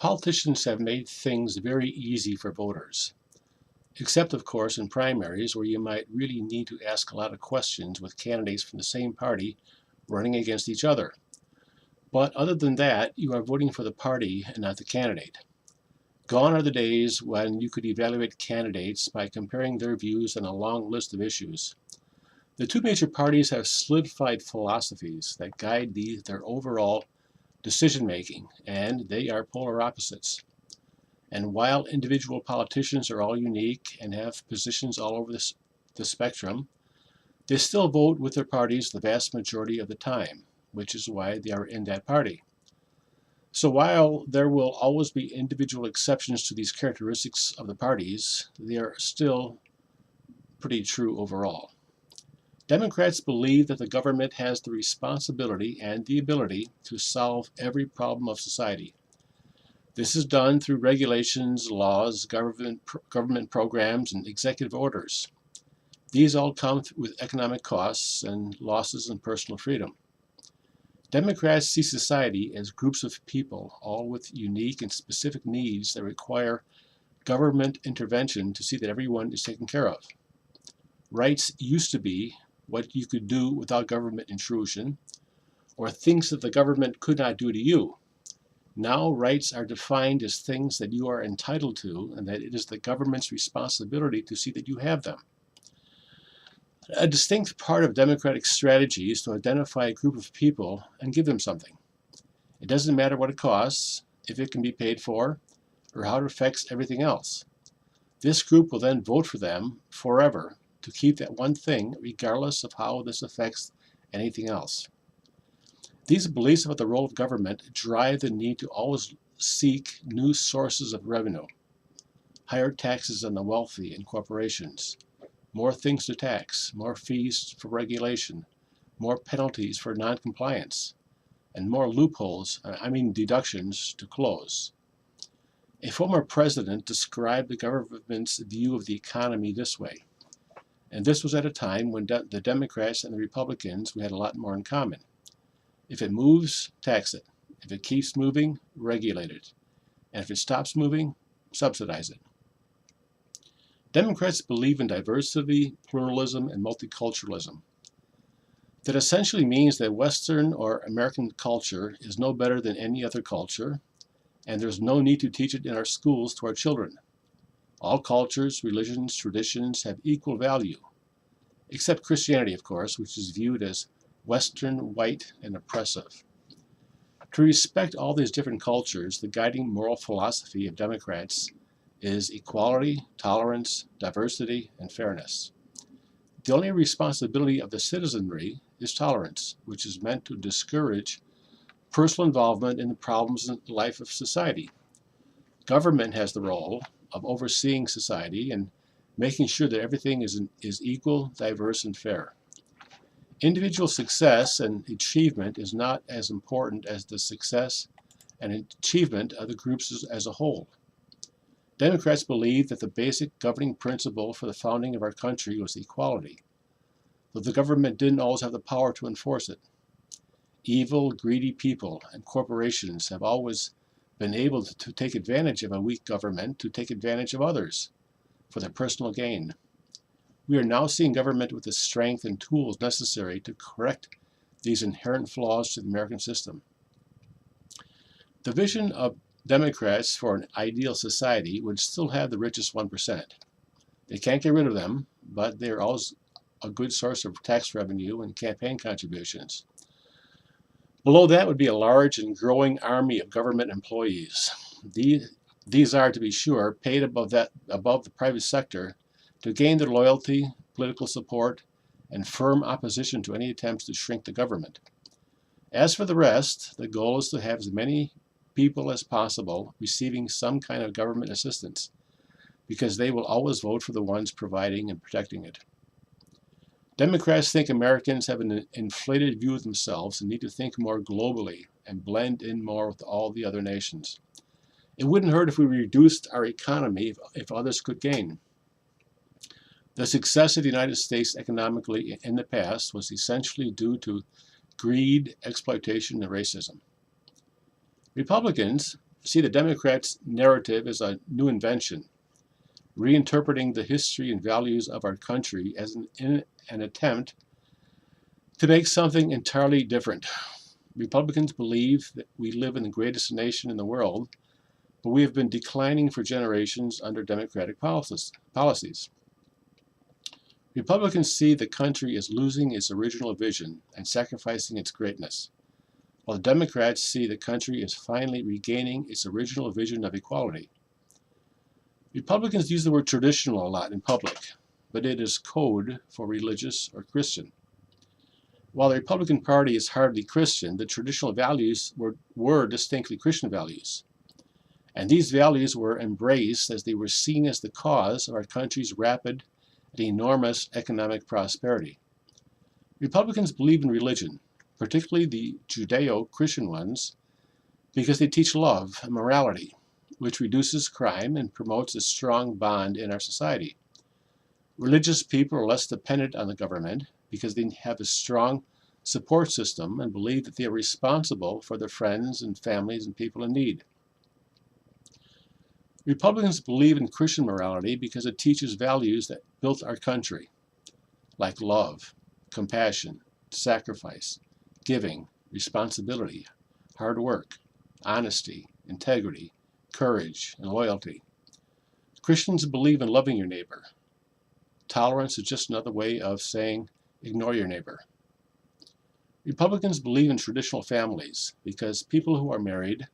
Politicians have made things very easy for voters, except of course in primaries where you might really need to ask a lot of questions with candidates from the same party running against each other. But other than that, you are voting for the party and not the candidate. Gone are the days when you could evaluate candidates by comparing their views on a long list of issues. The two major parties have solidified philosophies that guide their overall decision making, and they are polar opposites. And while individual politicians are all unique and have positions all over the spectrum, they still vote with their parties the vast majority of the time, which is why they are in that party. So while there will always be individual exceptions to these characteristics of the parties, they are still pretty true overall. Democrats believe that the government has the responsibility and the ability to solve every problem of society. This is done through regulations, laws, government programs, and executive orders. These all come with economic costs and losses in personal freedom. Democrats see society as groups of people, all with unique and specific needs that require government intervention to see that everyone is taken care of. Rights used to be what you could do without government intrusion, or things that the government could not do to you. Now rights are defined as things that you are entitled to, and that it is the government's responsibility to see that you have them. A distinct part of democratic strategy is to identify a group of people and give them something. It doesn't matter what it costs, if it can be paid for, or how it affects everything else. This group will then vote for them forever to keep that one thing, regardless of how this affects anything else. These beliefs about the role of government drive the need to always seek new sources of revenue. Higher taxes on the wealthy and corporations, more things to tax, more fees for regulation, more penalties for noncompliance, and more loopholes, deductions, to close. A former president described the government's view of the economy this way, and this was at a time when the Democrats and the Republicans, we had a lot more in common. If it moves, tax it. If it keeps moving, regulate it. And if it stops moving, subsidize it. Democrats believe in diversity, pluralism, and multiculturalism. That essentially means that Western or American culture is no better than any other culture, and there's no need to teach it in our schools to our children. All cultures, religions, traditions have equal value, except Christianity, of course, which is viewed as Western, white, and oppressive. To respect all these different cultures, the guiding moral philosophy of Democrats is equality, tolerance, diversity, and fairness. The only responsibility of the citizenry is tolerance, which is meant to discourage personal involvement in the problems in the life of society. Government has the role of overseeing society and making sure that everything is equal, diverse, and fair. Individual success and achievement is not as important as the success and achievement of the groups as a whole. Democrats believe that the basic governing principle for the founding of our country was equality, though the government didn't always have the power to enforce it. Evil, greedy people and corporations have always been able to take advantage of a weak government to take advantage of others for their personal gain. We are now seeing government with the strength and tools necessary to correct these inherent flaws to the American system. The vision of Democrats for an ideal society would still have the richest 1%. They can't get rid of them, but they're always a good source of tax revenue and campaign contributions. Below that would be a large and growing army of government employees. These are, to be sure, paid above the private sector to gain their loyalty, political support, and firm opposition to any attempts to shrink the government. As for the rest, the goal is to have as many people as possible receiving some kind of government assistance, because they will always vote for the ones providing and protecting it. Democrats think Americans have an inflated view of themselves and need to think more globally and blend in more with all the other nations. It wouldn't hurt if we reduced our economy if others could gain. The success of the United States economically in the past was essentially due to greed, exploitation, and racism. Republicans see the Democrats' narrative as a new invention, reinterpreting the history and values of our country as an attempt to make something entirely different. Republicans believe that we live in the greatest nation in the world, but we have been declining for generations under Democratic policies. Republicans see the country as losing its original vision and sacrificing its greatness, while the Democrats see the country as finally regaining its original vision of equality. Republicans use the word traditional a lot in public, but it is code for religious or Christian. While the Republican Party is hardly Christian, the traditional values were distinctly Christian values. And these values were embraced as they were seen as the cause of our country's rapid and enormous economic prosperity. Republicans believe in religion, particularly the Judeo-Christian ones, because they teach love and morality, which reduces crime and promotes a strong bond in our society. Religious people are less dependent on the government because they have a strong support system and believe that they are responsible for their friends and families and people in need. Republicans believe in Christian morality because it teaches values that built our country, like love, compassion, sacrifice, giving, responsibility, hard work, honesty, integrity, courage, and loyalty. Christians believe in loving your neighbor. Tolerance is just another way of saying ignore your neighbor. Republicans believe in traditional families because people who are married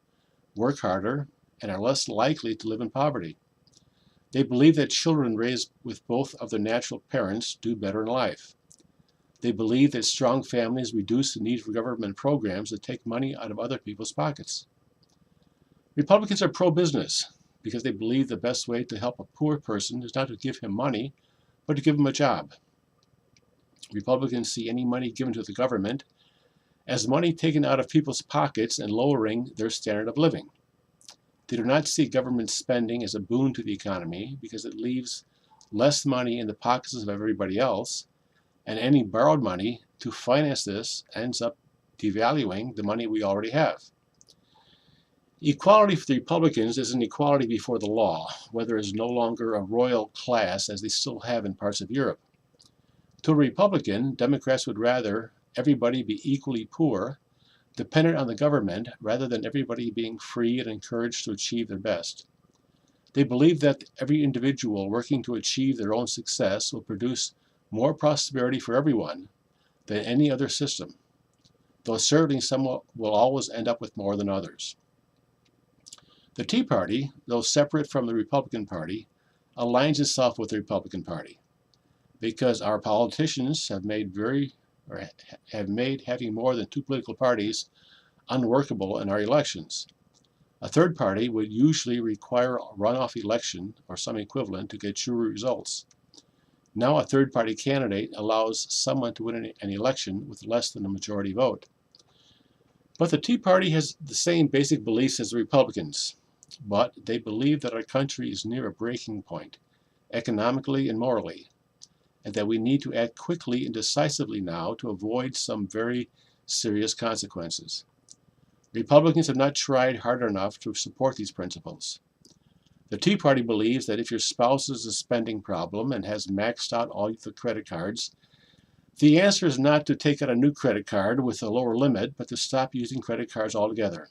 work harder and are less likely to live in poverty. They believe that children raised with both of their natural parents do better in life. They believe that strong families reduce the need for government programs that take money out of other people's pockets. Republicans are pro-business because they believe the best way to help a poor person is not to give him money, but to give him a job. Republicans see any money given to the government as money taken out of people's pockets and lowering their standard of living. They do not see government spending as a boon to the economy because it leaves less money in the pockets of everybody else, and any borrowed money to finance this ends up devaluing the money we already have. Equality for the Republicans is an equality before the law, where there is no longer a royal class as they still have in parts of Europe. To a Republican, Democrats would rather everybody be equally poor, dependent on the government, rather than everybody being free and encouraged to achieve their best. They believe that every individual working to achieve their own success will produce more prosperity for everyone than any other system, though certainly some will always end up with more than others. The Tea Party, though separate from the Republican Party, aligns itself with the Republican Party because our politicians have made having more than two political parties unworkable in our elections. A third party would usually require a runoff election or some equivalent to get true results. Now a third-party candidate allows someone to win an election with less than a majority vote. But the Tea Party has the same basic beliefs as the Republicans, but they believe that our country is near a breaking point, economically and morally, and that we need to act quickly and decisively now to avoid some very serious consequences. Republicans have not tried hard enough to support these principles. The Tea Party believes that if your spouse has a spending problem and has maxed out all the credit cards, the answer is not to take out a new credit card with a lower limit, but to stop using credit cards altogether.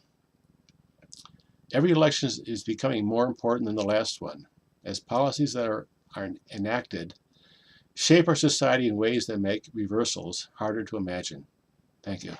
Every election is becoming more important than the last one, as policies that are enacted shape our society in ways that make reversals harder to imagine. Thank you.